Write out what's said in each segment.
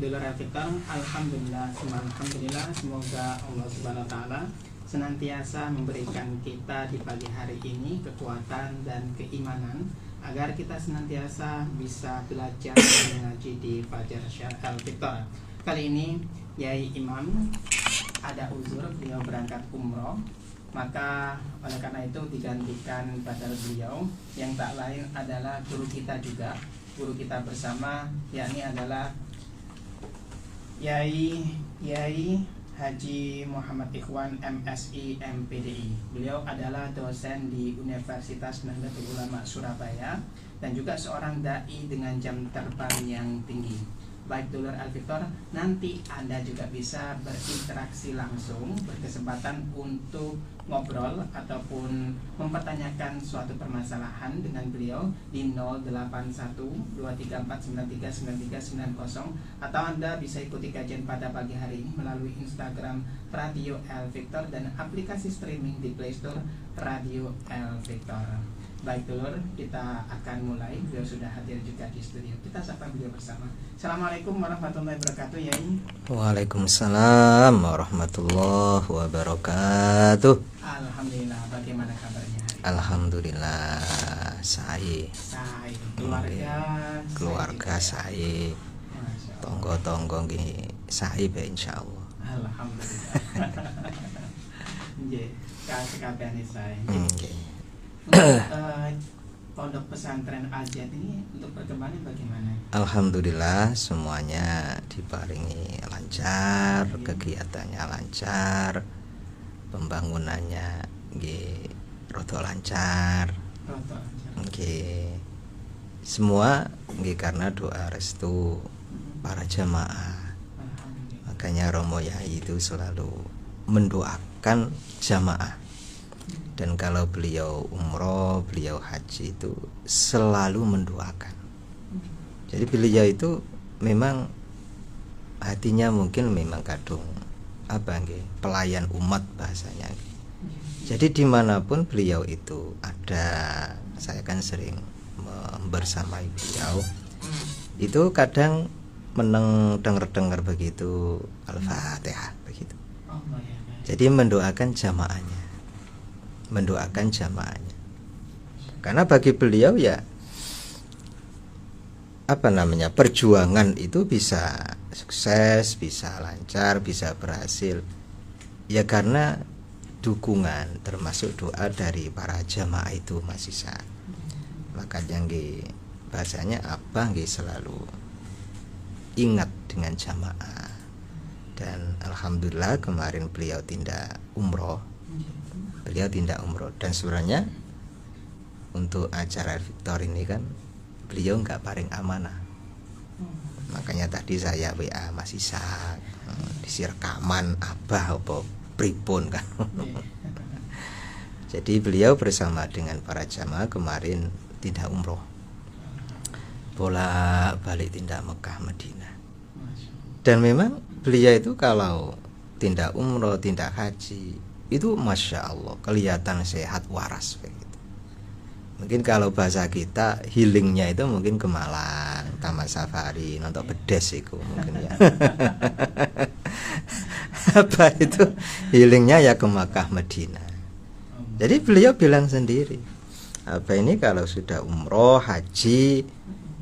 dulur Al-Fiqh, alhamdulillah, semoga Allah Subhanahu wa taala senantiasa memberikan kita di pagi hari ini kekuatan dan keimanan agar kita senantiasa bisa belajar dan mengaji di Fajar Al-Fiqh. Kali ini Yai Imam ada uzur, beliau berangkat umroh, maka oleh karena itu digantikan pada beliau yang tak lain adalah guru kita juga, guru kita bersama, yakni adalah Yai Haji Muhammad Ikhwan MSI MPDI. Beliau adalah dosen di Universitas Nahdlatul Ulama Surabaya dan juga seorang dai dengan jam terbang yang tinggi. Baik dulur Al-Fiqh, nanti Anda juga bisa berinteraksi langsung, berkesempatan untuk ngobrol ataupun mempertanyakan suatu permasalahan dengan beliau di 08123493939390, atau Anda bisa ikuti kajian pada pagi hari ini melalui Instagram Radio Al-Fiqh dan aplikasi streaming di Play Store Radio Al-Fiqh. Baik dulur, kita akan mulai. Beliau sudah hadir juga di studio. Kita sapa beliau bersama. Assalamualaikum warahmatullahi wabarakatuh, Yai. Waalaikumsalam warahmatullahi wabarakatuh. Alhamdulillah, bagaimana kabarnya hari ini? Alhamdulillah, saya keluarga saya tonggo-tonggo nggih saya insyaallah. Alhamdulillah. Nggih, kabeh saya. Nggih. Pondok pesantren Al-Jihad ini untuk perkembangan bagaimana? Alhamdulillah semuanya diparingi lancar, kegiatannya lancar, pembangunannya nggih rada lancar. Nggih. Semua nggih karena doa restu para jamaah. Makanya Romo Yai itu selalu mendoakan jamaah. Dan kalau beliau umroh, beliau haji itu selalu mendoakan. Jadi beliau itu memang hatinya mungkin memang kadung pelayan umat bahasanya. Jadi dimanapun beliau itu ada, saya kan sering bersamai beliau. Itu kadang dengar begitu Al-Fatihah begitu. Jadi mendoakan jamaahnya. Karena bagi beliau ya perjuangan itu bisa sukses, bisa lancar, bisa berhasil ya karena dukungan termasuk doa dari para jamaah itu masih sah. Makanya bahasanya selalu ingat dengan jamaah. Dan alhamdulillah kemarin beliau tindak umroh. Dan sebenarnya untuk acara Victor ini kan beliau nggak paling amanah. Makanya tadi saya WA Mas Ishak, disi rekaman apa pripun kan. Jadi beliau bersama dengan para jamaah kemarin tindak umroh, bolak-balik tindak Mekah Madinah. Dan memang beliau itu kalau tindak umroh, tindak haji itu Masya Allah kelihatan sehat waras begitu. Mungkin kalau bahasa kita healingnya itu mungkin ke Malang, Taman Safari, nonton bedes itu mungkin ya. Apa itu healingnya ya ke Makkah Madinah. Jadi beliau bilang sendiri, ini kalau sudah umroh haji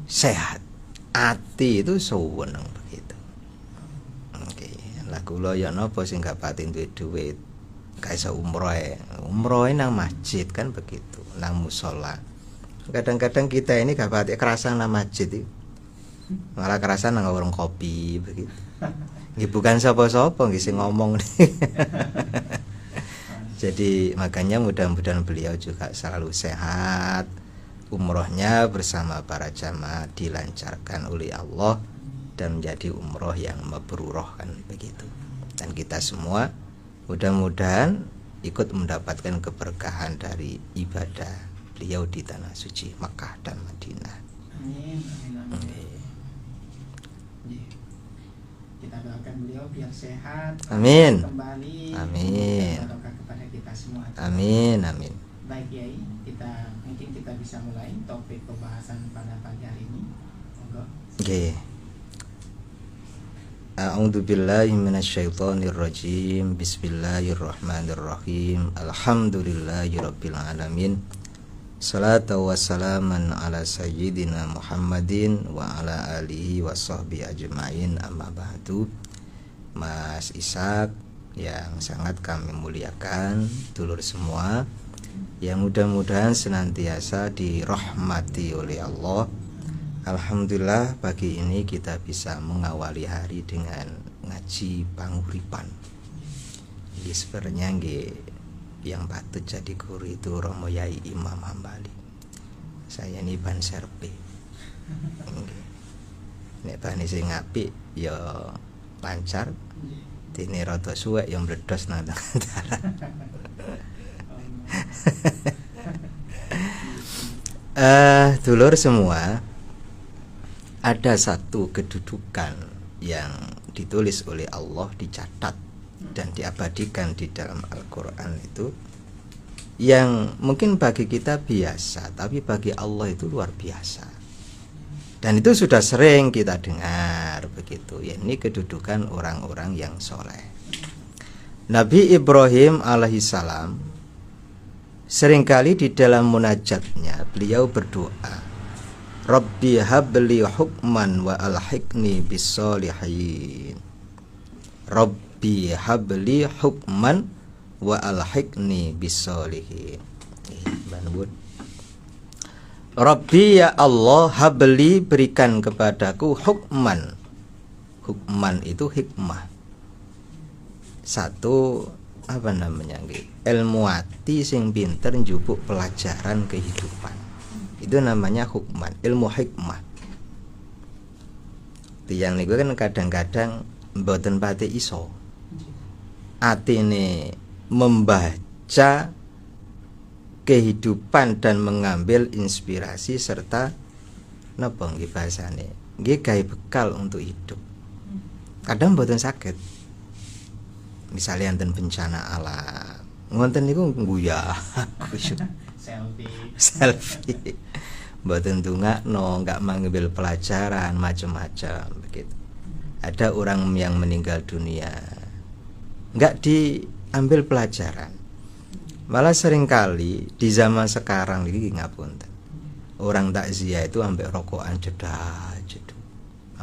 sehat, hati itu seneng begitu. Oke, lagu lo ya nopo sing gak patin duit kaisa umroh nang masjid kan begitu, nang musola. Kadang-kadang kita ini gak pati kerasan nang masjid itu, malah kerasan nang warung kopi begitu. Nggih bukan sapa-sapa nggih sing ngomong. Jadi makanya mudah-mudahan beliau juga selalu sehat, umrohnya bersama para jamaah dilancarkan oleh Allah dan menjadi umroh yang mabrurah kan begitu. Dan kita semua mudah-mudahan ikut mendapatkan keberkahan dari ibadah beliau di tanah suci Makkah dan Madinah. Amin. Kita doakan beliau biar sehat. Amin. Kembali. Amin. Kepada kita semua. Amin. Baik Yai, mungkin kita bisa mulai topik pembahasan pada pagi hari ini. Monggo. Nggih. A'udzubillahi minasyaitonirrajim. Bismillahirrahmanirrahim. Alhamdulillahirabbil alamin. Salatu wassalaman ala sayyidina Muhammadin wa ala alihi wa sahbihi ajma'in, amma ba'du. Mas Ishak yang sangat kami muliakan, dulur semua yang mudah-mudahan senantiasa dirahmati oleh Allah. Alhamdulillah pagi ini kita bisa mengawali hari dengan ngaji panguripan. Ini sebenarnya yang patut jadi guru itu Romo Yai Imam Hambali. Saya ini ban serpe. Nek bane sing apik ya lancar. Dene rada suwek ya mledos nang dalan. Dulur semua, ada satu kedudukan yang ditulis oleh Allah, dicatat dan diabadikan di dalam Al-Quran itu, yang mungkin bagi kita biasa, tapi bagi Allah itu luar biasa. Dan itu sudah sering kita dengar begitu. Ya, ini kedudukan orang-orang yang soleh. Nabi Ibrahim alaihissalam seringkali di dalam munajatnya beliau berdoa, Rabbi habli hukman wa alhiqni bissolihin. Rabbi habli hukman wa alhiqni bissolihin. Rabbi ya Allah, habli berikan kepadaku hukman. Hukman itu hikmah. Satu apa namanya? Ilmuati sing pinter njupuk pelajaran kehidupan. Itu namanya hukman, ilmu hikmah. Tiyang niku kan kadang-kadang mboten pati iso atine membaca kehidupan dan mengambil inspirasi serta napa nggih bahasane nggih gawe bekal untuk hidup. Kadang mboten saged. Misalnya enten bencana alam, ngonten niku nguyah selfie mboten ndongakno, enggak mengambil pelajaran macam-macam begitu. Ada orang yang meninggal dunia enggak diambil pelajaran. Malah seringkali di zaman sekarang iki ngapunten, orang takziah itu ambek rokokan jedak-jeduk,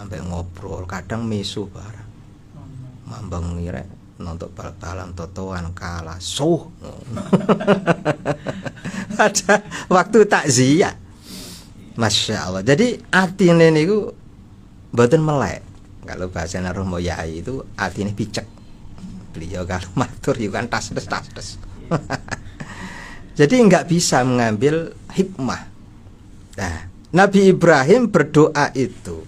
ambek ngobrol, kadang mesu barang mambang ngirek nonton bal-balan totoan kalah pada waktu takziah. Masya Allah. Jadi atine niku mboten melek. Kalau bahasa Romo Yai itu atine picek. Beliau kalau matur itu kan tas-tas. Jadi enggak bisa mengambil hikmah. Nah, Nabi Ibrahim berdoa itu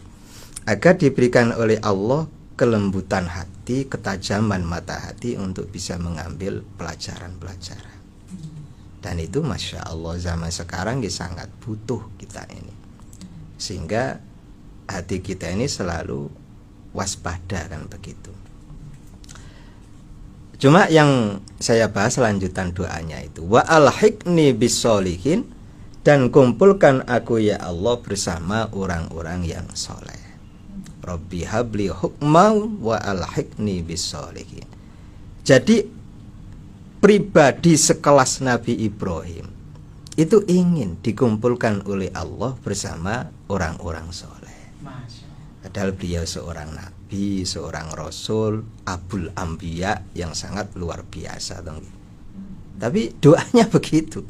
agar diberikan oleh Allah kelembutan hati, ketajaman mata hati untuk bisa mengambil pelajaran-pelajaran. Dan itu Masya Allah zaman sekarang sangat butuh kita ini. Sehingga hati kita ini selalu waspada kan begitu. Cuma yang saya bahas lanjutan doanya itu, wa alhiqni bissolihin, dan kumpulkan aku ya Allah bersama orang-orang yang soleh. Rabbi habli hukmau wa alhiqni bissolihin. Jadi pribadi sekelas Nabi Ibrahim itu ingin dikumpulkan oleh Allah bersama orang-orang soleh. Padahal beliau seorang nabi, seorang rasul, abul anbiya yang sangat luar biasa dong. Tapi doanya begitu.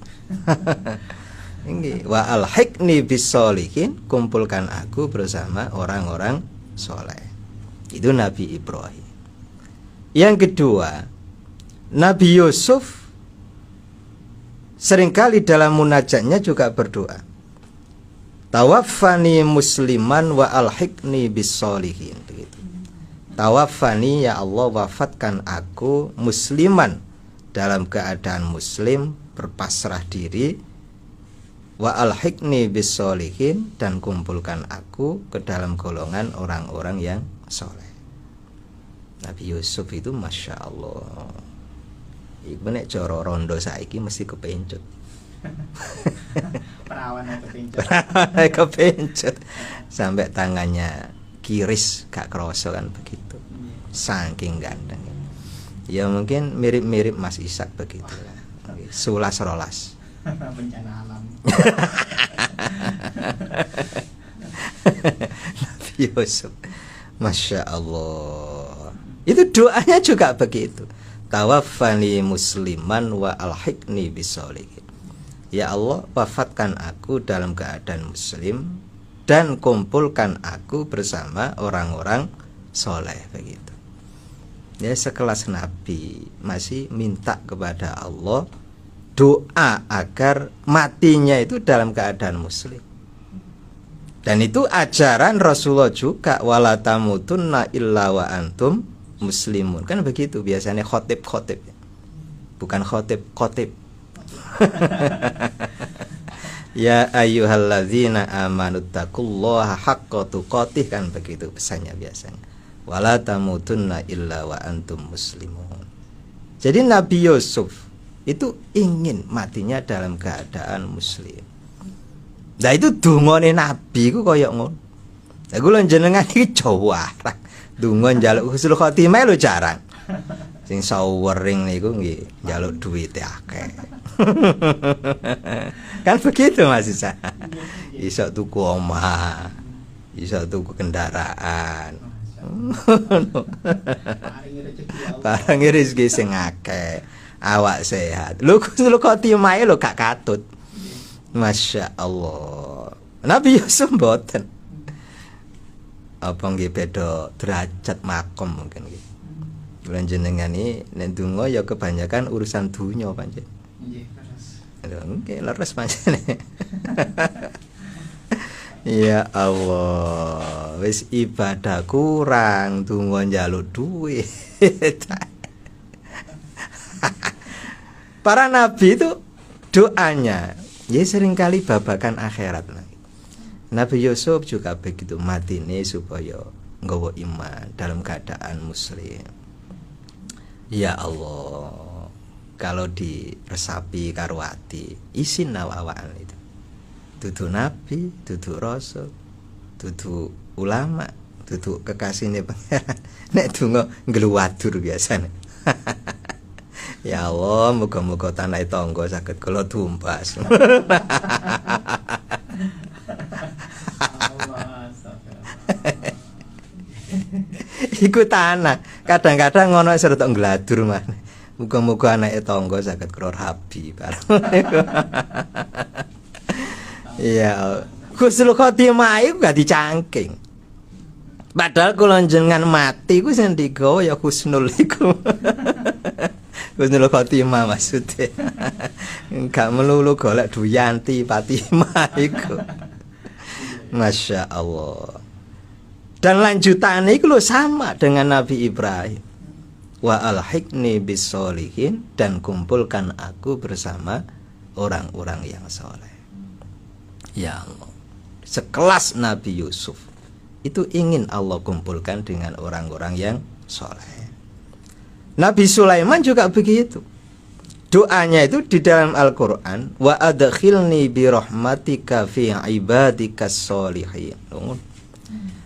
Wa alhiqni bissolihin, kumpulkan aku bersama orang-orang soleh. Itu Nabi Ibrahim. Yang kedua, Nabi Yusuf seringkali dalam munajatnya juga berdoa, tawaffani musliman wa alhiqni bissolihin. Begitu. Tawaffani ya Allah, wafatkan aku musliman, dalam keadaan muslim, berpasrah diri, wa alhiqni bissolihin, dan kumpulkan aku ke dalam golongan orang-orang yang soleh. Nabi Yusuf itu Masya Allah, iku nek cara rondo saiki mesti kepencut. Perawan kepencut. Kepencut sampai tangannya kiris gak kroso kan begitu. Saking ganteng. Ya mungkin mirip-mirip Mas Ishak begitu. 11-12. Bencana alam. Nabi Yusuf, Masya Allah. Itu doanya juga begitu. Tawaffani musliman wa alhiqni bisolihin. Ya Allah, wafatkan aku dalam keadaan muslim dan kumpulkan aku bersama orang-orang soleh begitu. Ya sekelas Nabi masih minta kepada Allah doa agar matinya itu dalam keadaan muslim. Dan itu ajaran Rasulullah juga, wala tamutunna illa wa antum muslimun. Kan begitu biasanya khotib. Bukan khotib. Ya ayyuhalladzina amanu taqullaha haqqa tuqatih, kan begitu pesannya biasanya. Wala tamutunna illa wa antum muslimun. Jadi Nabi Yusuf itu ingin matinya dalam keadaan muslim. Nah itu dungane Nabi ku koyo ngono. Lah kula jenengan iki Jawa. Donga njaluk husnul khotimah lho jarang. Sing sawering niku nggih njaluk duwit akeh. Kan begitu Mas Isa. Iso tuku omah, iso tuku kendaraan. Barang rezeki sing akeh, awak sehat. Lho husnul khotimah lho gak katut. Masya Allah. Nabi Yusuf mboten. Apa nggih beda derajat makom mungkin nggih. Bulan jenengan iki nek donga ya kebanyakan urusan dunya pancen. Nggih, leres. Nggih, leres pancen. Ya Allah, wis ibadah kurang, donga njaluk duit. Para nabi itu doanya ya seringkali babakan akhirat. Nabi Yusuf juga begitu, matine supaya nggawa iman dalam keadaan muslim. Ya Allah, kalau diresapi karo ati isin awak-awakan itu. Dudu nabi, dudu rasul, dudu ulama, dudu kekasihne pangeran. Nek donga ngluwadur biasane. Ya Allah, muga-muga tanah tangga saged kula tumbas. Iku tanah. Kadang-kadang ngono sira tok ngladur maneh. Muga-muga anake tangga saged kula rabi bareng. Iya, husnul khotimah iku gak dicangking. Padahal kula jenengan mati ku sing digawa ya husnul iku. Husnul khotimah maksudnya. Enggak melulu golek Duyanti Fatimah iku. Masya Allah. Dan lanjutannya itu sama dengan Nabi Ibrahim. Wa alhiqni bisolihin, dan kumpulkan aku bersama orang-orang yang soleh. Ya Allah, sekelas Nabi Yusuf itu ingin Allah kumpulkan dengan orang-orang yang soleh. Nabi Sulaiman juga begitu. Doanya itu di dalam Al-Quran, wa adkhilni bi rahmatika fi ibadikas sholihin.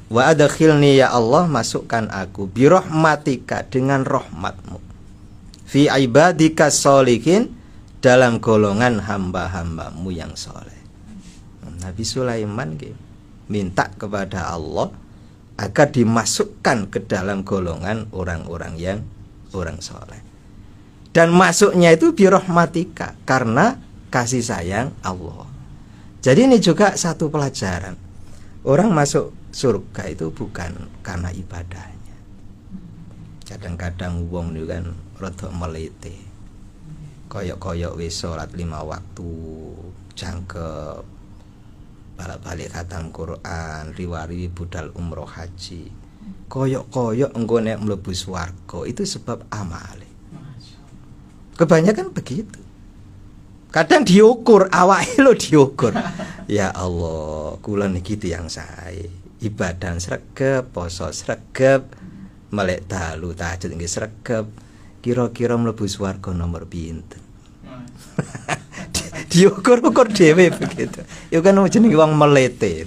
Wa adkhilni, ya Allah, masukkan aku bi rahmatika, dengan rahmatmu, fi ibadikas sholihin, dalam golongan hamba-hambamu yang soleh. Nabi Sulaiman minta kepada Allah agar dimasukkan ke dalam golongan orang-orang yang orang soleh. Dan masuknya itu birahmatika, karena kasih sayang Allah. Jadi ini juga satu pelajaran. Orang masuk surga itu bukan karena ibadahnya. Kadang-kadang wong itu kan rada melete. Koyok-koyok wis salat 5 waktu, jangkep, balik-balik khatam Quran, riwari budal umroh haji. Koyok-koyok engko nek mlebu swarga itu sebab amale. Kebanyakan begitu. Kadang diukur, awake lho diukur. Ya Allah, kula niki tiyang sae. Ibadah sregep, poso sregep, melek dalu tahajud nggih sregep. Kira-kira mlebu swarga nomor pinten? Diukur-ukur dhewe begitu. Ya kan jenenge wong melete.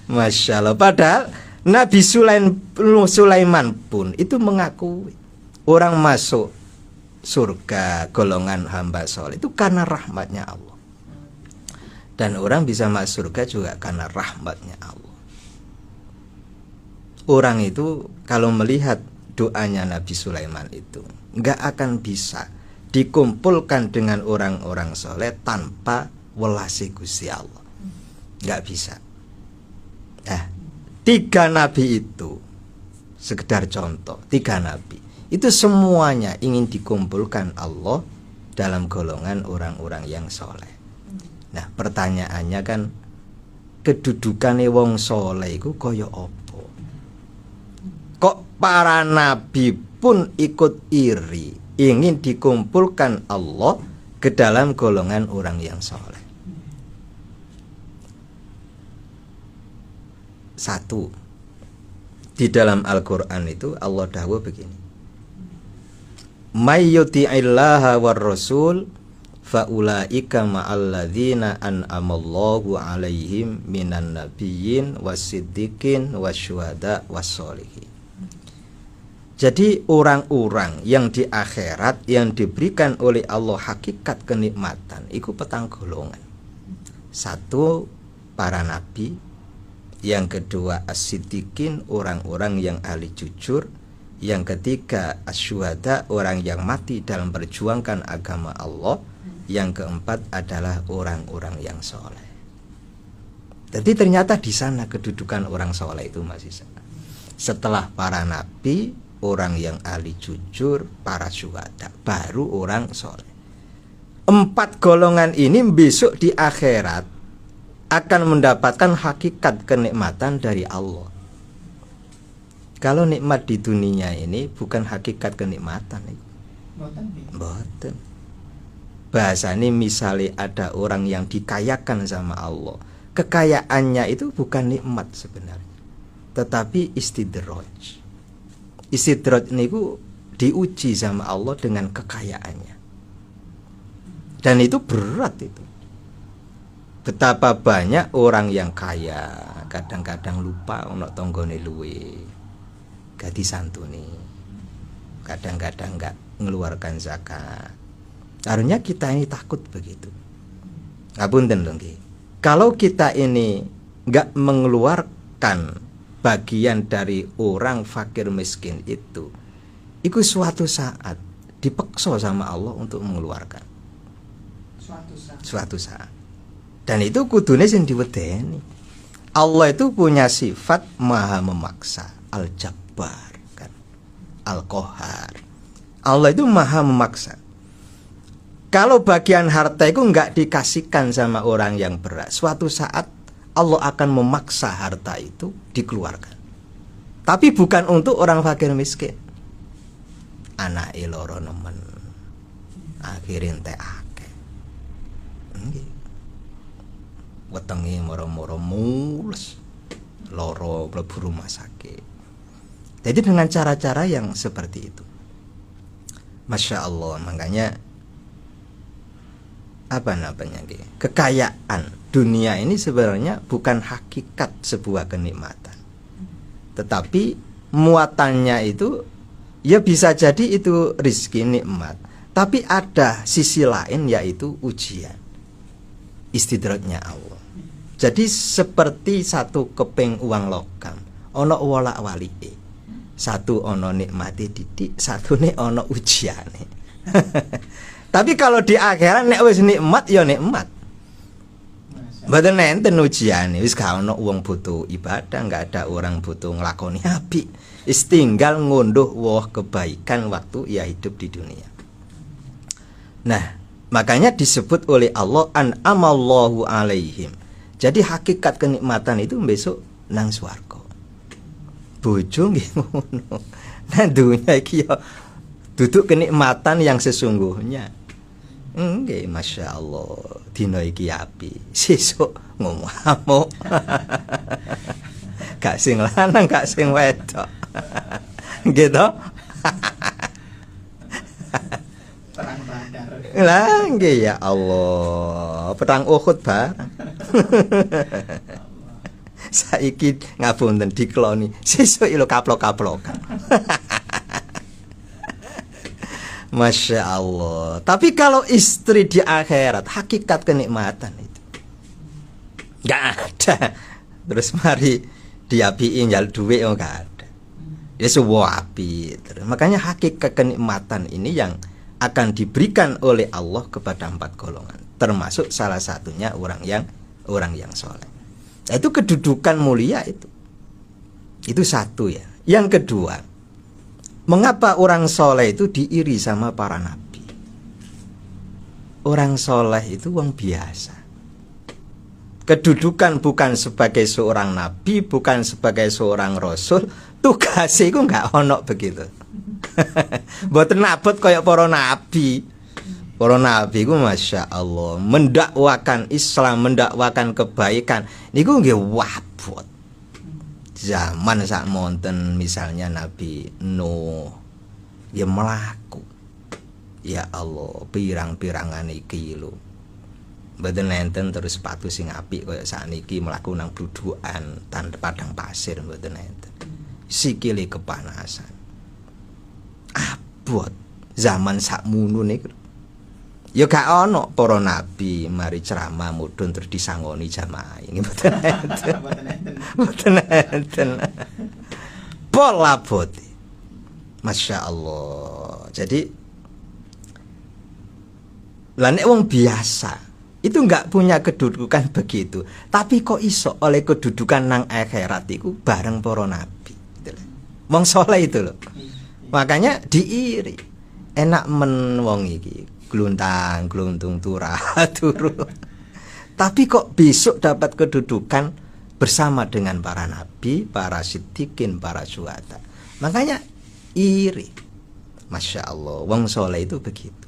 Masya Allah. Padahal Nabi Sulaiman pun itu mengakui orang masuk surga golongan hamba soleh itu karena rahmatnya Allah. Dan orang bisa masuk surga juga karena rahmatnya Allah. Orang itu kalau melihat doanya Nabi Sulaiman itu nggak akan bisa dikumpulkan dengan orang-orang soleh tanpa welasi Gusti Allah. Nggak bisa. Nah, 3 nabi itu sekedar contoh, 3 nabi itu semuanya ingin dikumpulkan Allah dalam golongan orang-orang yang soleh. Nah, pertanyaannya kan, kedudukannya wong soleh itu kaya apa? Kok para nabi pun ikut iri ingin dikumpulkan Allah ke dalam golongan orang yang soleh? Satu, di dalam Al-Quran itu Allah dawuh begini, may yuti'illaha war rasul faulaika ma'alladzina an'amallahu alaihim minan nabiyyin wasiddiqin wasyuhada wassolihin. Jadi orang-orang yang di akhirat yang diberikan oleh Allah hakikat kenikmatan itu petang golongan. Satu, para nabi. Yang kedua, as-siddiqin, orang-orang yang ahli jujur. Yang ketiga, asyuhada, orang yang mati dalam perjuangkan agama Allah. Yang keempat adalah orang-orang yang soleh. Jadi ternyata di sana kedudukan orang soleh itu masih sana. Setelah para nabi, orang yang ahli jujur, para syuhada, baru orang soleh. 4 golongan ini besok di akhirat akan mendapatkan hakikat kenikmatan dari Allah. Kalau nikmat di dunia ini bukan hakikat kenikmatan itu. Boten. Bahasanya misalnya ada orang yang dikayakan sama Allah, kekayaannya itu bukan nikmat sebenarnya, tetapi istidraj. Istidraj niku diuji sama Allah dengan kekayaannya. Dan itu berat itu. Betapa banyak orang yang kaya kadang-kadang lupa ono tonggone luwe, gak disantuni, kadang-kadang gak mengeluarkan zakat. Harusnya kita ini takut begitu. Ngapunten lho nggih. Kalau kita ini gak mengeluarkan bagian dari orang fakir miskin itu suatu saat dipaksa sama Allah untuk mengeluarkan. Suatu saat. Dan itu kudune sing diwedeni. Allah itu punya sifat maha memaksa, Al-Jabbar kan, Al-Qahar. Allah itu maha memaksa. Kalau bagian harta itu enggak dikasihkan sama orang yang berat, suatu saat Allah akan memaksa harta itu dikeluarkan. Tapi bukan untuk orang fakir miskin. Anak loro nemen, akhirin teh akeh. Wetengi moro-moro mules, loro mlebu rumah sakit. Jadi dengan cara-cara yang seperti itu, Masya Allah. Makanya apa namanya, kekayaan dunia ini sebenarnya bukan hakikat sebuah kenikmatan, tetapi muatannya itu ya bisa jadi itu rizki nikmat, tapi ada sisi lain yaitu ujian, istidrajnya Allah. Jadi seperti satu keping uang logam, ono wolak walike. Satu ono nikmati didik, satu nih ono ujiane. Tapi kalau di akhirat nek wis nikmat ya nikmat. Mboten nenten ujiane, wis gak ono wong butuh ibadah, enggak ada orang butuh nglakoni apik. Wis tinggal ngunduh woh kebaikan waktu ia hidup di dunia. Nah, makanya disebut oleh Allah an'amallahu alaihim. Jadi hakikat kenikmatan itu besok nang swarga. Bojo nggih ngono. Nah dunya iki ya duduk kenikmatan yang sesungguhnya. Nggih, Masya Allah. Dina iki api, sesuk ngamuk. Gak sing lanang, gak sing wedok. Gitu. Perang Badar. Lah nggih ya Allah, perang Uhud bareng. saiki ngapunten dikloni, sesuk lho kaplok-kaplokan. Masya Allah. Tapi kalau istri di akhirat, hakikat kenikmatan itu nggak ada. Terus mari diapiin jal duit, oh nggak ada. Ya sebuah api. Makanya hakikat kenikmatan ini yang akan diberikan oleh Allah kepada 4 golongan, termasuk salah satunya orang yang soleh. Nah, itu kedudukan mulia itu. Itu satu ya. Yang kedua, mengapa orang soleh itu diiri sama para nabi? Orang soleh itu orang biasa. Kedudukan bukan sebagai seorang nabi, bukan sebagai seorang rasul, tugasnya itu nggak ono begitu. Mboten abot kaya para nabi. Para nabi ku masya Allah mendakwakan Islam, mendakwakan kebaikan niku nggih wabot. Zaman sak monten misalnya Nabi Nuh ya melaku. Ya Allah, pirang-pirangan iki lho. Mboten enten terus sepatu sing apik kaya sakniki mlaku nang bludukan tan padang pasir mboten enten. Sikile kepanasan. Abot zaman sakmono niku. Ya gak ono para nabi mari ceramah mudhun terus disangoni jamaah. Ini mboten enten. Mboten enten. Pola bote. Masya Allah. Jadi lah nek wong biasa itu nggak punya kedudukan begitu, tapi kok iso oleh kedudukan nang akhirat iku bareng para nabi. Wong soleh itu loh. Makanya diiri. Enak men wong iki, gluntang, gluntung turah turu. Tapi kok besok dapat kedudukan bersama dengan para nabi, para siddiqin, para syuhada. Makanya iri. Masya Allah, wong soleh itu begitu.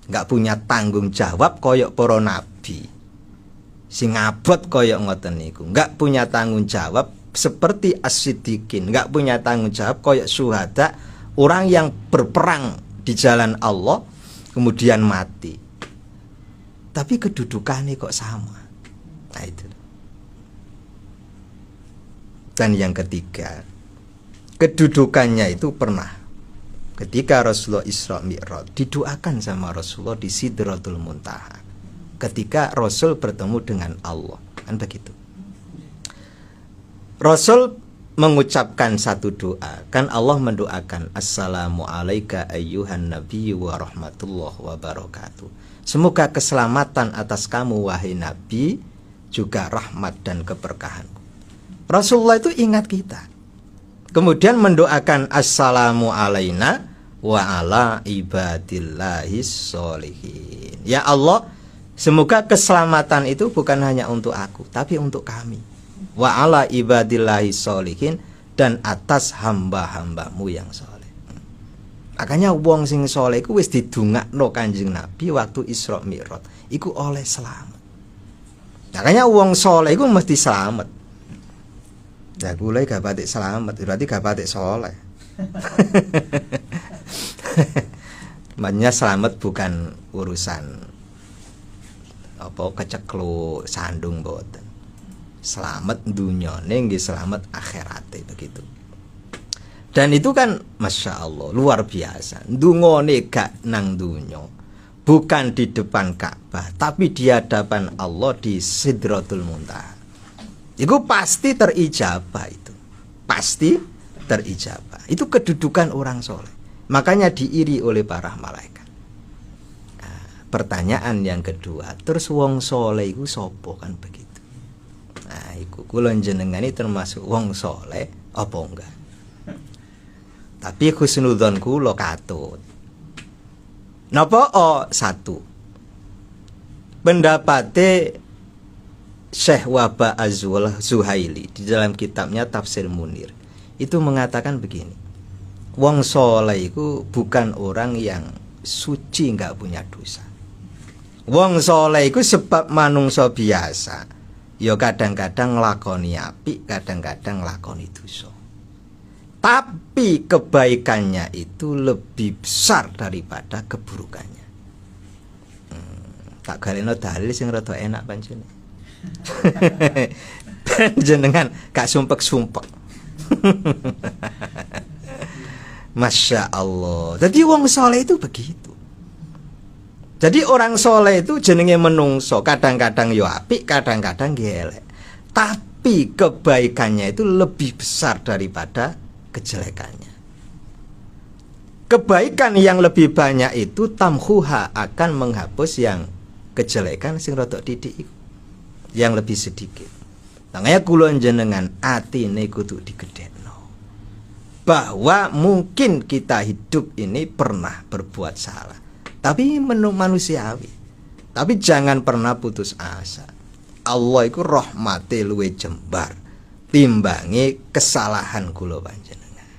Nggak punya tanggung jawab koyok para nabi. Sing abot koyok ngoten niku. Nggak punya tanggung jawab seperti as-siddiqin, nggak punya tanggung jawab koyok syuhada, orang yang berperang di jalan Allah kemudian mati. Tapi kedudukannya kok sama. Nah itu. Dan yang ketiga, kedudukannya itu pernah ketika Rasulullah Isra Mi'raj didoakan sama Rasulullah di Sidratul Muntaha. Ketika Rasul bertemu dengan Allah, kan begitu. Rasul mengucapkan satu doa, kan Allah mendoakan Assalamu alaika ayyuhan nabiyyu wa rahmatullahi wa barakatuh. Semoga keselamatan atas kamu wahai nabi, juga rahmat dan keberkahan. Rasulullah itu ingat kita. Kemudian mendoakan Assalamu alaina wa ala ibadillahis sholihin. Ya Allah, semoga keselamatan itu bukan hanya untuk aku, tapi untuk kami. Wa ala ibadillahi sholihin, dan atas hamba-hambamu yang soleh. Makanya wong sing soleh iku wis didongakno Kanjeng Nabi waktu Isra Mi'raj iku oleh selamat. Makanya wong soleh iku mesti selamat. Ya kula gak patik selamat, berarti gak patik soleh. Makanya selamat bukan urusan apa kecekluk sandung boten. Selamat dunyane nggih selamat akhirate begitu. Dan itu kan Masya Allah luar biasa. Ndungone gak nang dunya, bukan di depan Ka'bah, tapi di hadapan Allah di Sidratul Muntaha. Itu pasti terijabah itu. Pasti terijabah. Itu kedudukan orang soleh. Makanya diiri oleh para malaikat. Nah, pertanyaan yang kedua, terus wong soleh itu sopo kan begitu. Nah, iku kula jenengan ini termasuk wong soleh apa enggak? Tapi husnudzon kula katut. Napa satu? Pendapate Syekh Wahba Az-Zuhaili di dalam kitabnya Tafsir Munir itu mengatakan begini. Wong soleh itu bukan orang yang suci enggak punya dosa. Wong soleh itu sebab manungsa biasa. Ya kadang-kadang nglakoni apik, kadang-kadang nglakoni dosa. Tapi kebaikannya itu lebih besar daripada keburukannya. Tak galeno dalil sing rada enak pancene. Jenengan gak sumpek-sumpek. Masya Allah. Jadi wong soleh itu begitu. Jadi orang soleh itu jenenge menungso, kadang-kadang yo apik, kadang-kadang elek. Tapi kebaikannya itu lebih besar daripada kejelekannya. Kebaikan yang lebih banyak itu tamhuha, akan menghapus yang kejelekan sing rodok titik yang lebih sedikit. Makanya kula jenengan atine kudu digedhekno. Bahwa mungkin kita hidup ini pernah berbuat salah, tapi manusiawi. Tapi jangan pernah putus asa. Allah iku rahmate luwe jembar timbangi kesalahan kula panjenengan.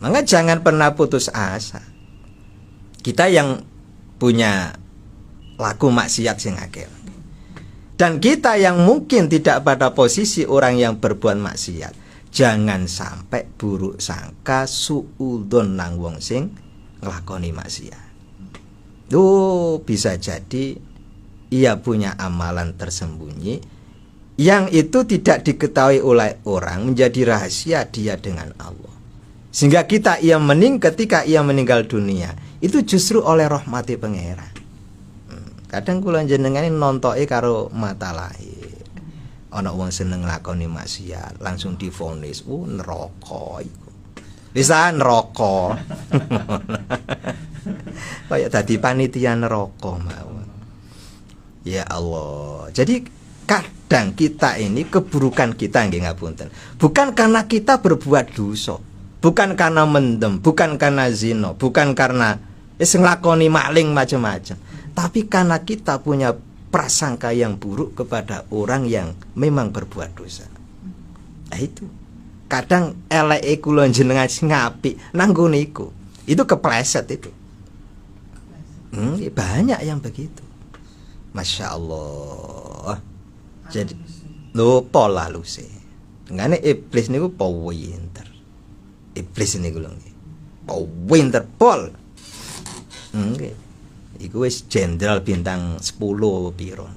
Maka jangan pernah putus asa. Kita yang punya laku maksiat sing akeh, dan kita yang mungkin tidak pada posisi orang yang berbuat maksiat, jangan sampai buruk sangka suudzon nang wong sing nglakoni maksiat. Bisa jadi ia punya amalan tersembunyi yang itu tidak diketahui oleh orang, menjadi rahasia dia dengan Allah. Sehingga ketika ia meninggal dunia, itu justru oleh rahmati pangeran. Kadang kula jenengan nontoke karo mata lahir. Ana wong seneng nglakoni maksiat, langsung divonis, neraka iku. Bisa neraka. Kayak dadi panitia neraka mawon. Ya Allah. Jadi kadang kita ini keburukan kita nggih ngapunten. Bukan karena kita berbuat dosa, bukan karena mendem, bukan karena zina, bukan karena nglakoni maling macam-macam, tapi karena kita punya prasangka yang buruk kepada orang yang memang berbuat dosa. Nah itu kadang eleke kula jenengan sing apik nang niku, itu kepleset itu. Banyak yang begitu. Masya Allah. Jadi pola luse. Ngene iblis niku pinter. Iblis niku lho nggih. Pinter pol. Nggih. Iku wis jenderal bintang 10 piro.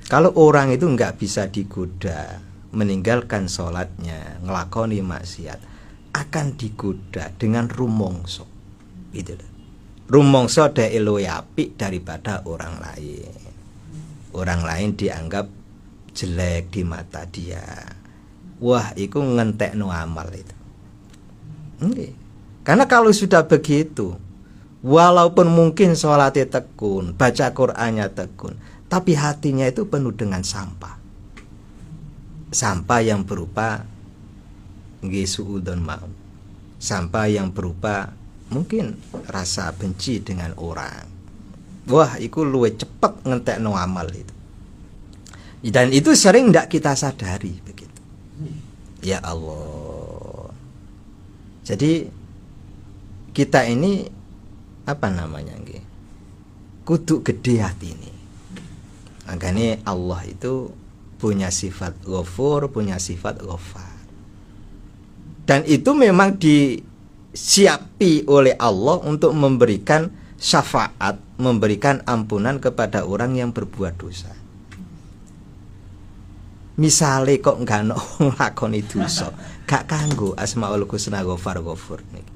Kalau orang itu nggak bisa digoda meninggalkan sholatnya, ngelakoni maksiat, akan digoda dengan rumongso. Gitu loh. Rumongso dhek luwih apik daripada orang lain. Orang lain dianggap jelek di mata dia. Wah, iku ngentekno amal itu. Nggih. Karena kalau sudah begitu, walaupun mungkin sholatnya tekun, baca Qur'annya tekun, tapi hatinya itu penuh dengan sampah. Sampah yang berupa suudzon maaf. Sampah yang berupa mungkin rasa benci dengan orang. Wah, iku luwih cepet ngentekno amal itu. Dan itu sering tidak kita sadari begitu. Ya Allah. Jadi kita ini apa namanya nggih? Kudu gede hati ini. Makanya Allah itu punya sifat Ghafur, punya sifat Ghaffar. Dan itu memang disiapi oleh Allah untuk memberikan syafaat, memberikan ampunan kepada orang yang berbuat dosa. Misale kok nggak ono nglakoni dosa, gak kanggo Asmaul Husna Ghafar Ghafur niki.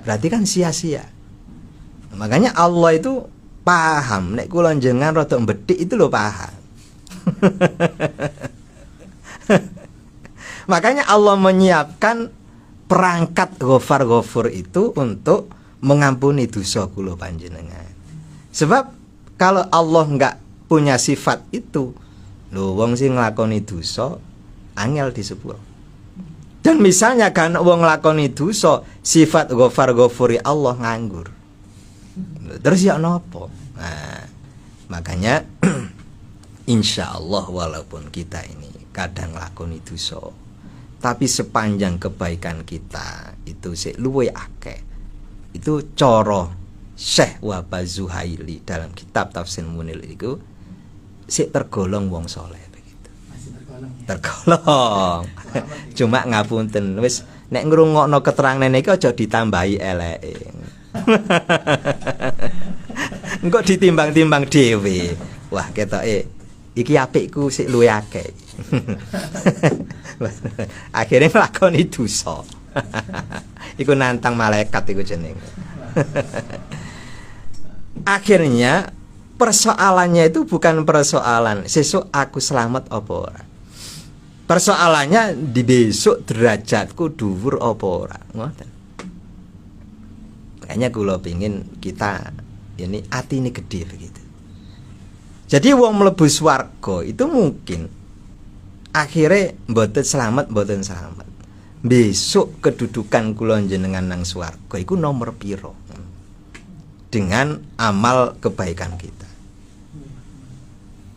Berarti kan sia-sia. Makanya Allah itu paham nek kula jenengan rada mbethik itu lho paham. Makanya Allah menyiapkan perangkat Ghafar Ghafur itu untuk mengampuni dosa kula panjenengan. Sebab kalau Allah enggak punya sifat itu, lho wong sing nglakoni dosa angel disepuro. Dan misalnya kan wong nglakoni dosa, sifat Ghafar Ghafuri Allah nganggur. Terus ya napa? Nah, makanya insya Allah walaupun kita ini kadang nglakoni dosa, tapi sepanjang kebaikan kita itu sik luwih akeh. Itu cara Syekh Wahab Zuhaili dalam kitab Tafsir Munir itu sik tergolong wong saleh begitu. Masih tergolong. Ya? Tergolong. Cuma ngapunten wis nek ngrungokno keterangan niki aja ditambahi eleke. Engko ditimbang-timbang dhewe. Wah, ketoke iki apikku sik luwe akeh. Akhirnya nglakoni dosa. Iku nantang malaikat iku jeneng. Akhirnya persoalannya itu bukan persoalan sesuk aku selamat apa ora. Persoalannya di besok derajatku dhuwur apa ora. Ngoten. Makanya kula pengin kita ini hati ini gede begitu. Jadi wong mlebu swarga itu mungkin akhirnya mboten selamat. Besok kedudukan kula jenengan nang swarga iku nomor piro dengan amal kebaikan kita.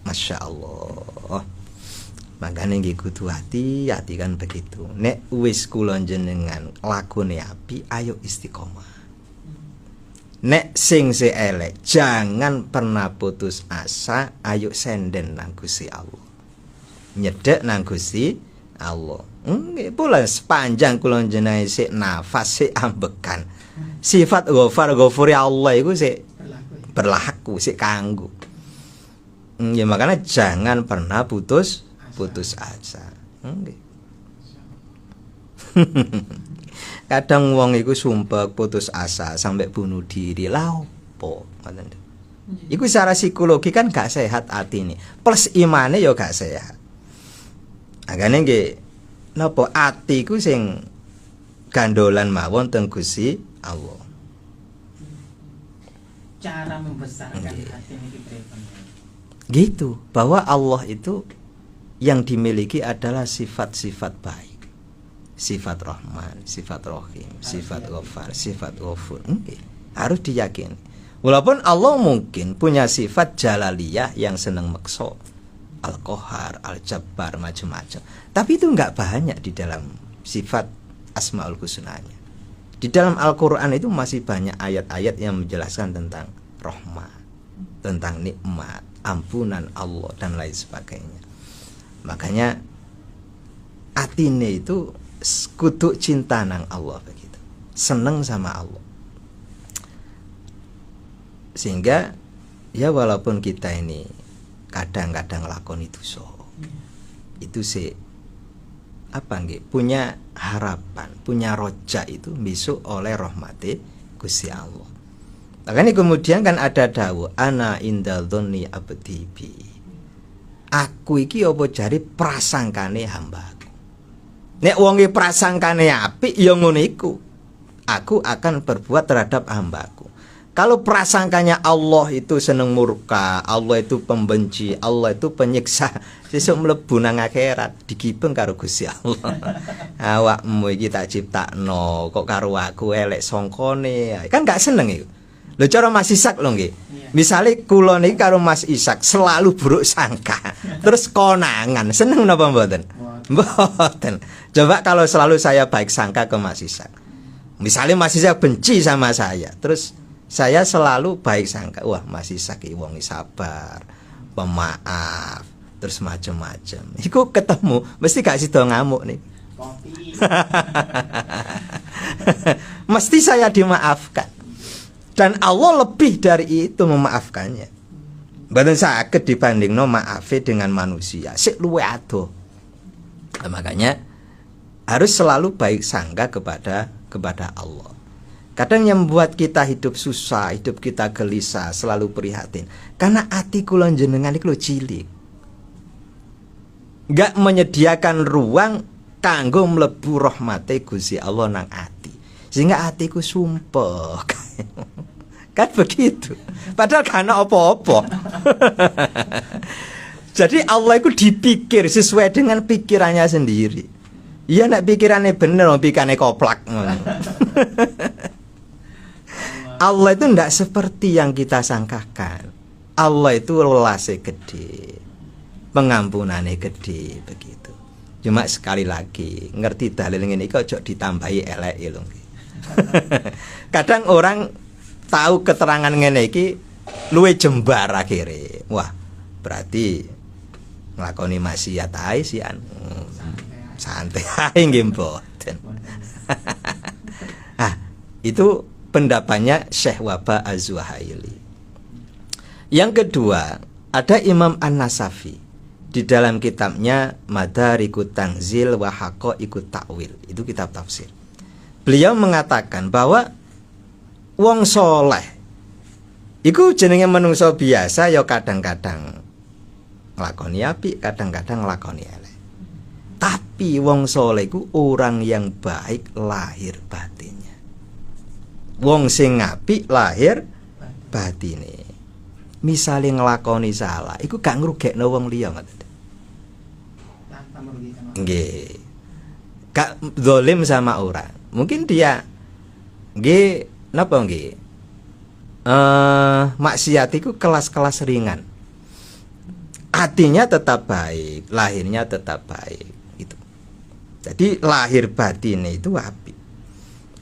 Masya Allah. Makanya nggih kudu hati kan begitu. Nek wis kula jenengan lakone api, ayo istiqomah. Nek sing se elek, jangan pernah putus asa, ayo senden nang Gusti Allah. Nyedek nang Gusti Allah. Nggih pula sepanjang kula jenengan sik nafas sik ambekan. Sifat ghafuri Allah iku sik berlaku sik kanggo. Ya makanya jangan pernah putus asa. Nggih. Kadang wong iku sumpah putus asa sampai bunuh diri. Lha opo? Ngoten. Iku secara psikologi kan gak sehat atine. Plus imane ya gak sehat. Agane nggih napa ati ku sing gandolan mawon teng Gusti Allah. Cara membesarkan hati ini gitu, bahwa Allah itu yang dimiliki adalah sifat-sifat baik. Sifat Rahman, sifat Rahim, sifat Ghafar, sifat Ghafur. Harus diyakini. Walaupun Allah mungkin punya sifat Jalaliyah yang senang makso, Al-Qahar, Al-Jabbar, macam-macam. Tapi itu enggak banyak di dalam sifat Asmaul Husnanya. Di dalam Al-Quran itu masih banyak ayat-ayat yang menjelaskan tentang rahmat, tentang nikmat, ampunan Allah dan lain sebagainya. Makanya atine itu kudu cinta nang Allah begitu, seneng sama Allah, sehingga ya walaupun kita ini kadang-kadang lakoni dosa itu sih apa nggih punya harapan, punya roja itu besok oleh rahmati Gusti Allah. Makanya kemudian kan ada dawuh ana indal dzonni abdi bi. Aku iki apa jare prasangkane hambaku. Nek wonge prasangkane apik ya ngono iku. Aku akan berbuat terhadap hambaku. Kalau prasangkanya Allah itu seneng murka, Allah itu pembenci, Allah itu penyiksa, sesuk mlebu nang akhirat digibeng karo Gusti Allah. Awakmu iki tak ciptakno kok karo aku elek sangkane. Kan gak seneng iku. Lho cara Mas Ishak lho nggih. Misale kula niki karo Mas Ishak selalu buruk sangka, terus konangan, seneng napa mboten? Mboten. Coba kalau selalu saya baik sangka ke Mas Ishak. Misalnya Mas Ishak benci sama saya, terus saya selalu baik sangka, wah Mas Ishak iki wong sabar, pemaaf, terus macam-macam. Iku ketemu mesti gak sida ngamuk nih. Mesti saya dimaafkan. Dan Allah lebih dari itu memaafkannya. Mboten saged dibandingno maafe dengan manusia, sik luwih adoh. Nah, makanya harus selalu baik sangka kepada Allah. Kadang yang membuat kita hidup susah, hidup kita gelisah, selalu prihatin, karena ati kula jenengan iku cilik. Enggak menyediakan ruang kanggo mlebu rahmate Gusti Allah nang ati. Sehingga atiku sumpah. Kan begitu. Padahal gak ana apa-apa. Jadi Allah itu dipikir sesuai dengan pikirannya sendiri. Iya nek pikirannya bener, pikirannya koplak. Allah itu tidak seperti yang kita sangkakan. Allah itu welasé gede, pengampunannya gede begitu. Cuma sekali lagi ngerti dalil ngene iki aja ditambahi elek lho. Kadang orang tahu keterangan ngene iki luwe jembar akhirnya. Wah, berarti nglakoni maksiat ae sian. Santai ae nggih mboten. Itu pendapatnya Syekh Wahbah Az-Zuhaili. Yang kedua, ada Imam An-Nasafi. di dalam kitabnya Madarikut Tanzil wa Haqaiqut Ta'wil, itu kitab tafsir. Beliau mengatakan bahwa wong soleh iku jenenge menungso biasa ya kadang-kadang nglakoni apik, kadang-kadang nglakoni elek. Tapi wong soleh iku orang yang baik lahir batinnya. Wong sing apik lahir batine. Misale nglakoni salah iku gak ngrugekno wong liya ngoten. Tanpa merugikan orang. Nggih. Gak zalim sama orang. Mungkin dia nggih napa nggih? Maksiat itu kelas-kelas ringan. Hatinya tetap baik, lahirnya tetap baik itu. Jadi lahir batinnya itu apik.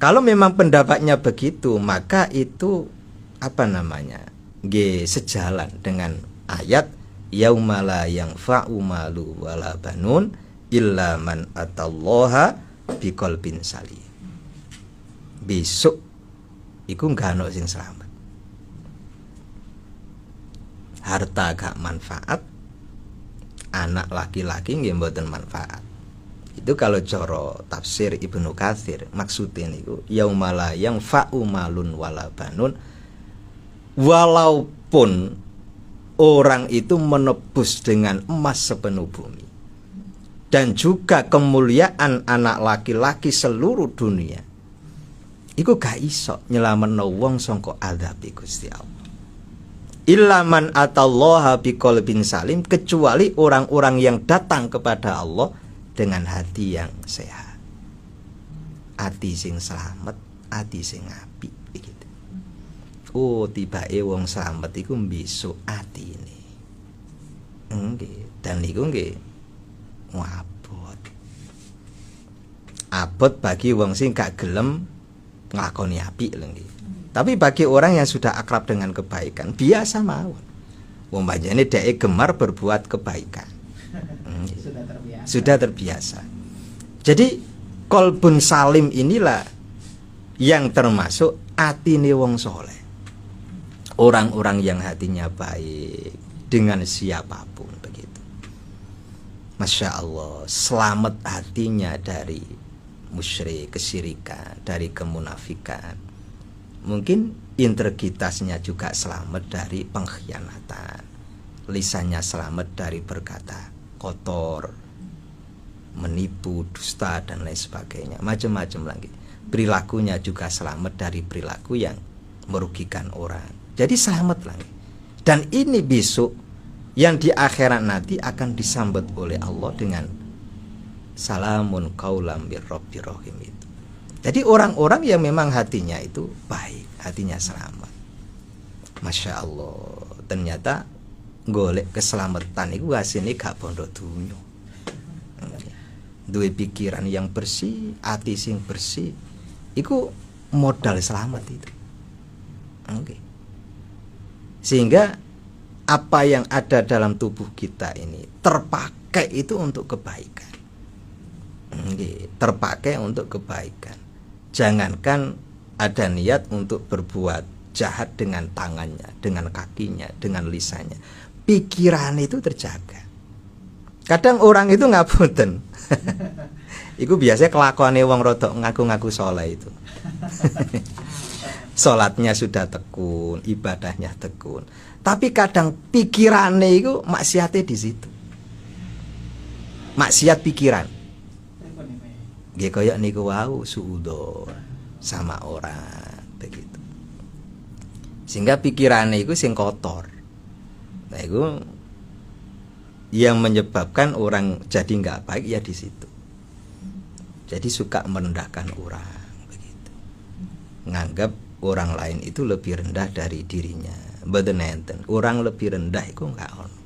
Kalau memang pendapatnya begitu, maka itu apa namanya? Sejalan dengan ayat yaumala yanfa'u malu wala banun illa man atallaha biqalbin salim. Besok iku gak ono sing selamat. Harta gak manfaat, anak laki-laki nggih mboten manfaat. Itu kalau coro tafsir Ibnu Katsir, maksudnya niku yaumala yanfa'u malun wala banun, walaupun orang itu menebus dengan emas sepenuh bumi dan juga kemuliaan anak laki-laki seluruh dunia, iku gak iso nyelametno wong sangka azab Gusti Allah. Illa man atallaha biqalbin salim, kecuali orang-orang yang datang kepada Allah dengan hati yang sehat. Hati sing selamat, hati sing apik begitu. Oh, tibake wong selamat iku mbesuk atine. Nggih, dan niku nggih abot. Abot bagi wong sing gak gelem nglakoni apik lho nggih. Tapi bagi orang yang sudah akrab dengan kebaikan, biasa mawon. Wong panjenengane dhek gemar berbuat kebaikan. Sudah terbiasa. Jadi kolbun salim inilah yang termasuk atine wong soleh. Orang-orang yang hatinya baik dengan siapapun begitu. Masya Allah, selamat hatinya dari musyrik, kesyirikan, dari kemunafikan. Mungkin integritasnya juga selamat dari pengkhianatan, lisannya selamat dari berkata kotor, menipu, dusta dan lain sebagainya, macam-macam lagi. Perilakunya juga selamat dari perilaku yang merugikan orang. Jadi selamat lagi. Dan ini besok yang di akhirat nanti akan disambut oleh Allah dengan salamun qaulam mir rabbir rahim itu. Jadi orang-orang yang memang hatinya itu baik, hatinya selamat. Masya Allah, ternyata golek keselamatan itu hasilnya gak bondo dunya. Duwe pikiran yang bersih, hati sing bersih, itu modal selamat itu. Okay. Sehingga apa yang ada dalam tubuh kita ini terpakai itu untuk kebaikan. Okay. Terpakai untuk kebaikan. Jangankan ada niat untuk berbuat jahat dengan tangannya, dengan kakinya, dengan lisannya. Pikiran itu terjaga. Kadang orang itu ngapunten. Iku biasanya kelakuane wong rodok ngaku-ngaku soleh itu. Salatnya sudah tekun, ibadahnya tekun. Tapi kadang pikirannya itu maksiatnya di situ. Maksiat pikiran. Nggih kaya niku wau suudzon sama orang begitu. Sehingga pikirannya itu sing kotor. Nah itu yang menyebabkan orang jadi nggak baik ya di situ. Jadi suka merendahkan orang begitu. Nganggap orang lain itu lebih rendah dari dirinya. Mboten enten. Orang lebih rendah itu enggak ono.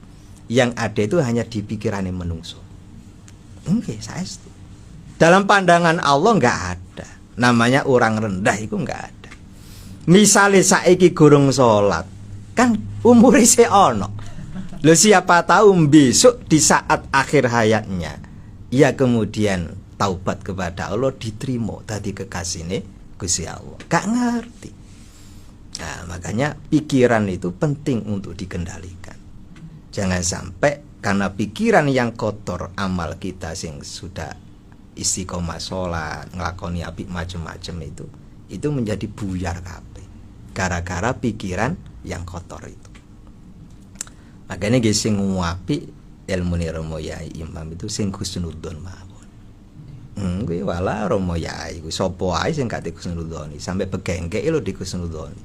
Yang ada itu hanya di pikirannya menungso. Nggih, saestu. Dalam pandangan Allah enggak ada. Namanya orang rendah itu enggak ada. Misalnya saiki gurung salat, kan umure se ono. Loh siapa tahu besok di saat akhir hayatnya ia kemudian taubat kepada Allah, diterima tadi kekasihnya Gusti Allah. Gak ngerti. Nah, makanya pikiran itu penting untuk dikendalikan. Jangan sampai Karena pikiran yang kotor, amal kita sing sudah istiqomah sholat, ngelakoni apik macam-macam itu menjadi buyar kabeh. Gara-gara pikiran yang kotor itu. Makanya nggih sing apik ilmune Romo Yai Imam itu sing husnudzon mawon. Kuwi wala Romo Yai kuwi sapa ae sing gak husnudzoni, sampai begengke lho dihusnudzoni.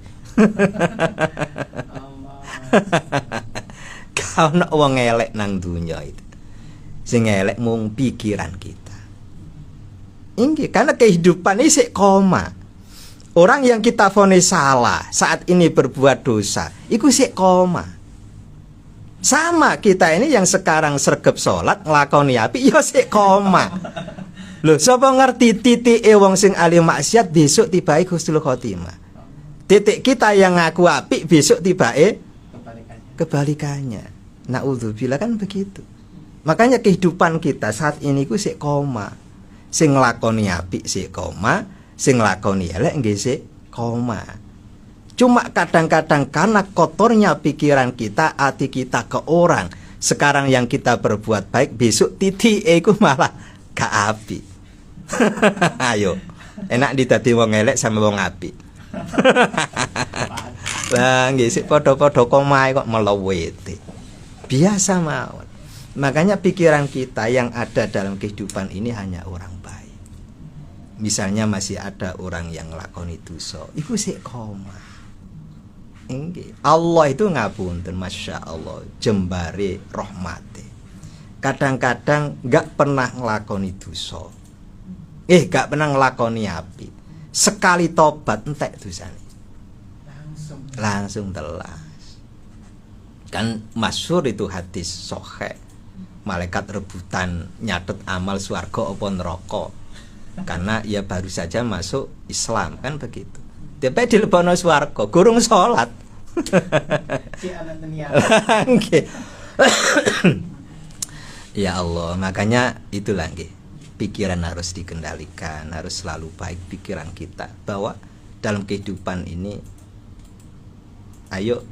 Kau nak wong elek nang dunya itu. Sing elek mung pikiran kita. Ini karena kehidupan ini sik koma. Orang yang kita vonis salah saat ini berbuat dosa, itu sik koma. Sama kita ini yang sekarang sregep salat nglakoni apik ya sik koma. Lho, sapa ngerti titike wong sing ahli maksiat besok tibake husnul khotimah. Titik kita yang ngaku apik besok tibake kebalikannya. Naudzubillah, kan begitu. Makanya kehidupan kita saat ini ku sik koma. Sing nglakoni apik sik koma, sing nglakoni elek nggih sik koma. Cuma kadang-kadang karena kotornya pikiran kita, hati kita ke orang, sekarang yang kita berbuat baik, besok titike iku malah gak apik. Ayo, enak dadi wong elek sama wong apik. Lah nggih sik padha-padha komae kok meleweti. Biasa mawon. Makanya pikiran kita yang ada dalam kehidupan ini hanya orang baik. Misalnya masih ada orang yang nglakoni dosa, iku sik koma. Nggih. Allah itu ngapunten, Masya Allah, jembare rahmate. Kadang-kadang gak pernah nglakoni dosa. Gak pernah nglakoni api. Sekali tobat entek dosane. Langsung telas. Kan masyhur itu hadis sahih. Malaikat rebutan nyatet amal swarga apa neraka. Karena ia baru saja masuk Islam, kan begitu. Tiba dilebono swarga, gurung salat. Ya Allah, makanya itulah nggih. Pikiran harus dikendalikan, harus selalu baik pikiran kita bahwa dalam kehidupan ini ayo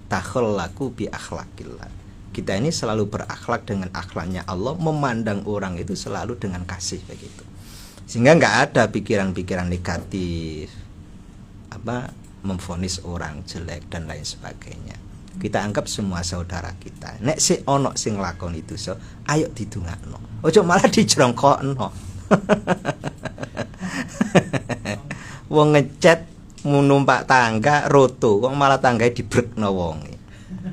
takhallaku bi akhlaqillah. Kita ini selalu berakhlak dengan akhlaknya Allah, memandang orang itu selalu dengan kasih begitu. Sehingga nggak ada pikiran-pikiran negatif, memvonis orang jelek dan lain sebagainya. Kita anggap semua saudara kita. Nek si ono sing lakon itu so, ayo didongakno. Ojo malah dijrongkokno. Wong ngechat numpak tangga roto, kok malah tanggae dibrekno wonge.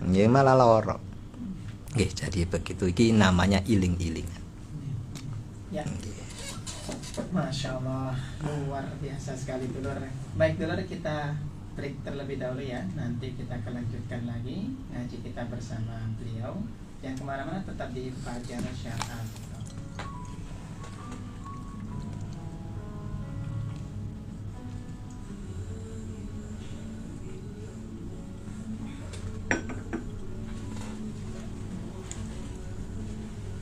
Nggih malah lara. Nggih, jadi begitu. Iki namanya iling-ilingan. Ya. Masya Allah, luar biasa sekali dulur. Baik dulur, kita break terlebih dahulu ya. Nanti kita akan lanjutkan lagi ngaji kita bersama beliau. Yang kemana-mana tetap di Fajar Syar'an.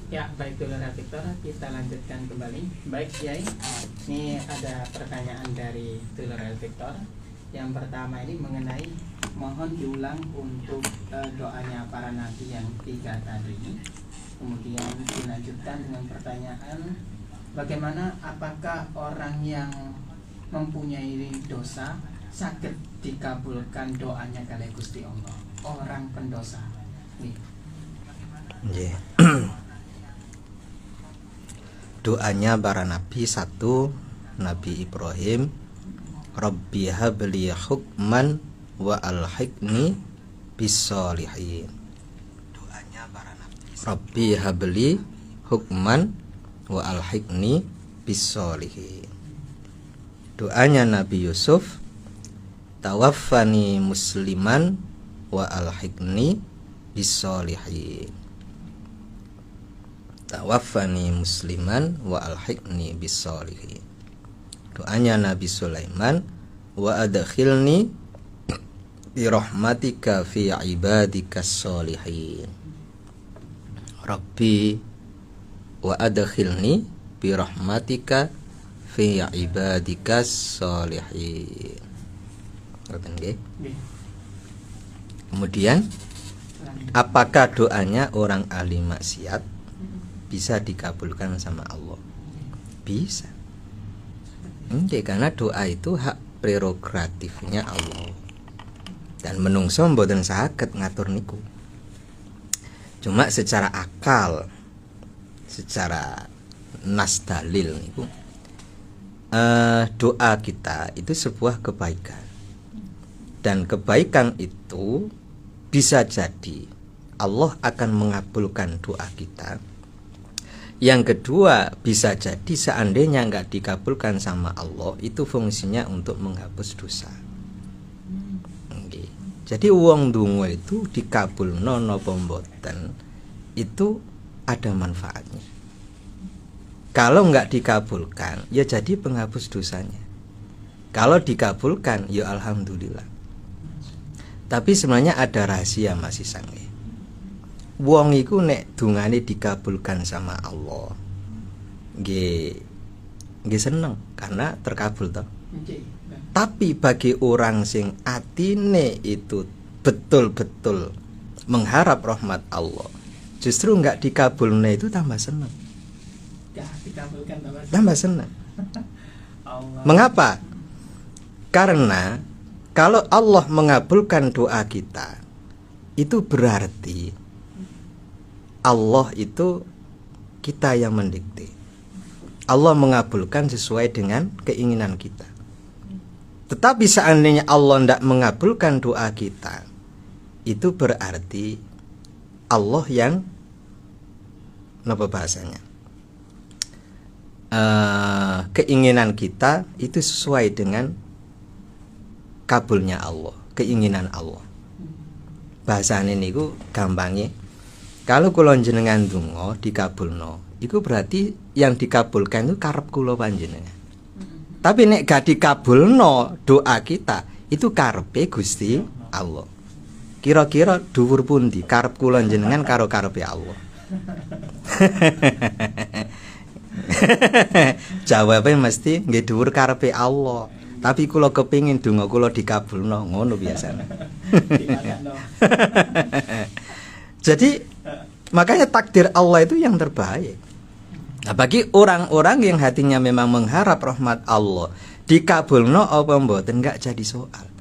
Ya, baik dulur Victor, kita lanjutkan kembali. Baik Kiai, ini ada pertanyaan dari dulur Victor. Yang pertama ini mengenai mohon diulang untuk doanya para nabi yang 3 tadi. Kemudian dilanjutkan dengan pertanyaan, bagaimana apakah orang yang mempunyai dosa sakit dikabulkan doanya kali Gusti Allah? Orang pendosa. Nih. Yeah. Doanya para nabi, satu, Nabi Ibrahim, Rabbi habli hukman wa alhiqni bis-sholihin. Doanya para nabi, Rabbi habli hukman wa alhiqni bis-sholihin. Doanya Nabi Yusuf, tawaffani musliman wa alhiqni bis-sholihin. Tawaffani musliman wa alhiqni bis-sholihin. Doanya Nabi Sulaiman, wa adkhilni bi rahmatika fi ibadikas sholihin. Rabbi wa adkhilni bi rahmatika fi ibadikas sholihin. Kemudian apakah doanya orang ahli maksiat bisa dikabulkan sama Allah? Bisa. Karena doa itu hak prerogatifnya Allah. Dan menungso mboten saged ngatur niku. Cuma secara akal, secara nas dalil niku, doa kita itu sebuah kebaikan. Dan kebaikan itu bisa jadi Allah akan mengabulkan doa kita. Yang kedua, bisa jadi seandainya nggak dikabulkan sama Allah, itu fungsinya untuk menghapus dosa. Jadi wong donga itu dikabulno napa mboten, itu ada manfaatnya. Kalau nggak dikabulkan, ya jadi penghapus dosanya. Kalau dikabulkan, ya alhamdulillah. Tapi sebenarnya ada rahasia Mas Isang. Wong iku nek dungane dikabulkan sama Allah, nggih seneng karena terkabul toh. Tapi bagi orang sing atine itu betul-betul mengharap rahmat Allah, justru nggak dikabulnya itu tambah seneng. Tambah seneng. Mengapa? Karena kalau Allah mengabulkan doa kita, itu berarti Allah itu kita yang mendikte. Allah mengabulkan sesuai dengan keinginan kita. Tetapi seandainya Allah tidak mengabulkan doa kita, itu berarti Allah yang apa bahasanya? Keinginan kita itu sesuai dengan kabulnya Allah, keinginan Allah. Bahasane niku gampangnya, kalau kula jenengan donga dikabulno, itu berarti yang dikabulkan itu karep kula panjenengan. Tapi nek gak dikabulno doa kita, itu karepe Gusti Allah. Kira-kira dhuwur pundi karep kula jenengan karo karepe Allah? Jawabnya mesti nggih dhuwur karepe Allah. Tapi kula kepingin donga kula dikabulno, ngono biasanya. Jadi makanya takdir Allah itu yang terbaik. Nah, bagi orang-orang yang hatinya memang mengharap rahmat Allah, dikabulno apa mboten enggak jadi soal.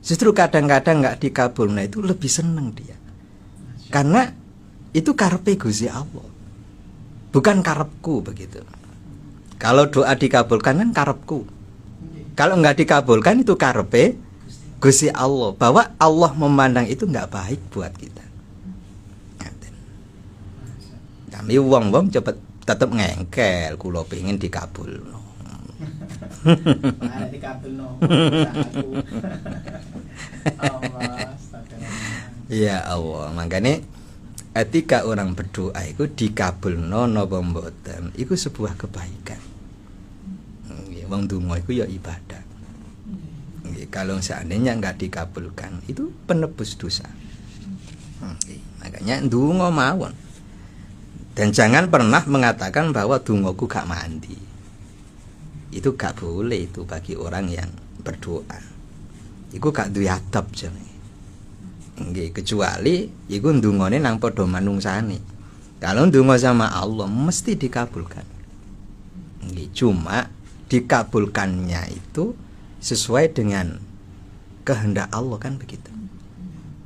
Justru kadang-kadang enggak dikabulno itu lebih seneng dia. Karena itu karepe Gusti Allah. Bukan karepku begitu. Kalau doa dikabulkan kan karepku. Kalau enggak dikabulkan itu karepe Gusti Allah. Bahwa Allah memandang itu enggak baik buat kita. Kami wong-wong cepet tetep ngengkel, kula pengen dikabulno. Ada dikabulno. Ya Allah, makanya ketika orang berdoa itu dikabulno napa mboten, itu sebuah kebaikan. Wong donga iku ya ibadah. Kalau seandainya enggak dikabulkan, itu penebus dosa. Makanya ndonga mawon. Dan jangan pernah mengatakan bahwa dongaku gak mandi. Itu gak boleh itu bagi orang yang berdoa. Iku gak duwe adab jenenge. Nggih, kecuali iku ndongane nang padha manungsane. Kalau ndonga sama Allah mesti dikabulkan. Nggih, cuma dikabulkannya itu sesuai dengan kehendak Allah kan begitu.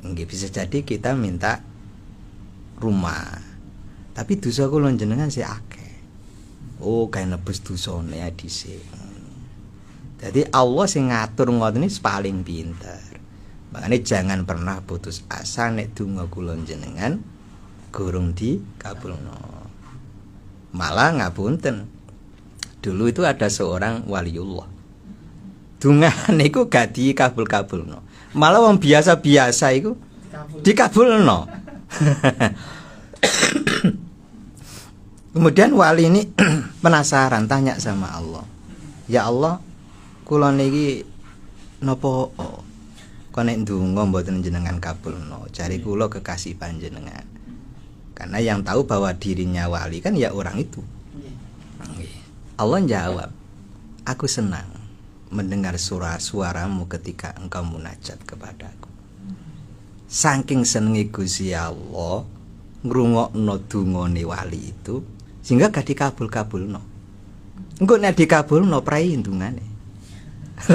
Nggih, bisa jadi kita minta rumah. Tapi dosa kula jenengan sik akeh. Oh, kae nebus dosane dhisik. Jadi Allah sing ngatur ngoten iki paling pinter. Makanya jangan pernah putus asa nek donga kula jenengan gurung dikabulno. Malah ngapunten. Dulu itu ada seorang waliullah. Dungane iku gak dikabul-kabulno. Malah wong biasa-biasa iku dikabulno. Kemudian wali ini penasaran, tanya sama Allah, ya Allah, kula niki napa kok nek ndonga mboten jenengan kabulno, jare kula kekasih panjenengan. Karena yang tahu bahwa dirinya wali kan ya orang itu. Allah jawab, aku senang mendengar suaramu ketika engkau munajat kepadaku. saking senengi Gusti Allah ngrungokno dungane wali itu sehingga gak dikabul-kabulno. Engko nek dikabulno prai hindungane.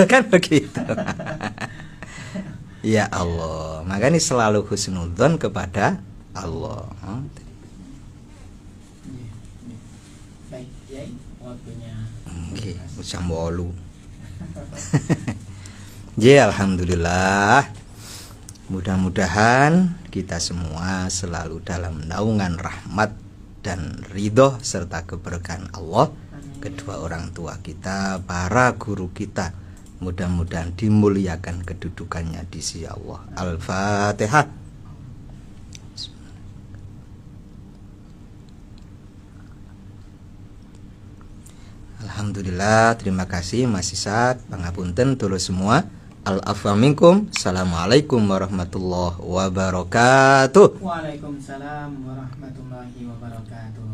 Kan begitu. Ya Allah, makanya selalu husnudzon kepada Allah. Baik, Yai, waktunya. Nggih, jam 8. Ya alhamdulillah. Mudah-mudahan kita semua selalu dalam naungan rahmat dan ridho serta keberkahan Allah. Kedua orang tua kita, para guru kita, mudah-mudahan dimuliakan kedudukannya di sisi Allah. Al-Fatihah. Alhamdulillah, terima kasih Mas Isat, pangapunten tulus semua. Al-afwa minkum. Assalamualaikum warahmatullahi wabarakatuh. Waalaikumsalam warahmatullahi wabarakatuh.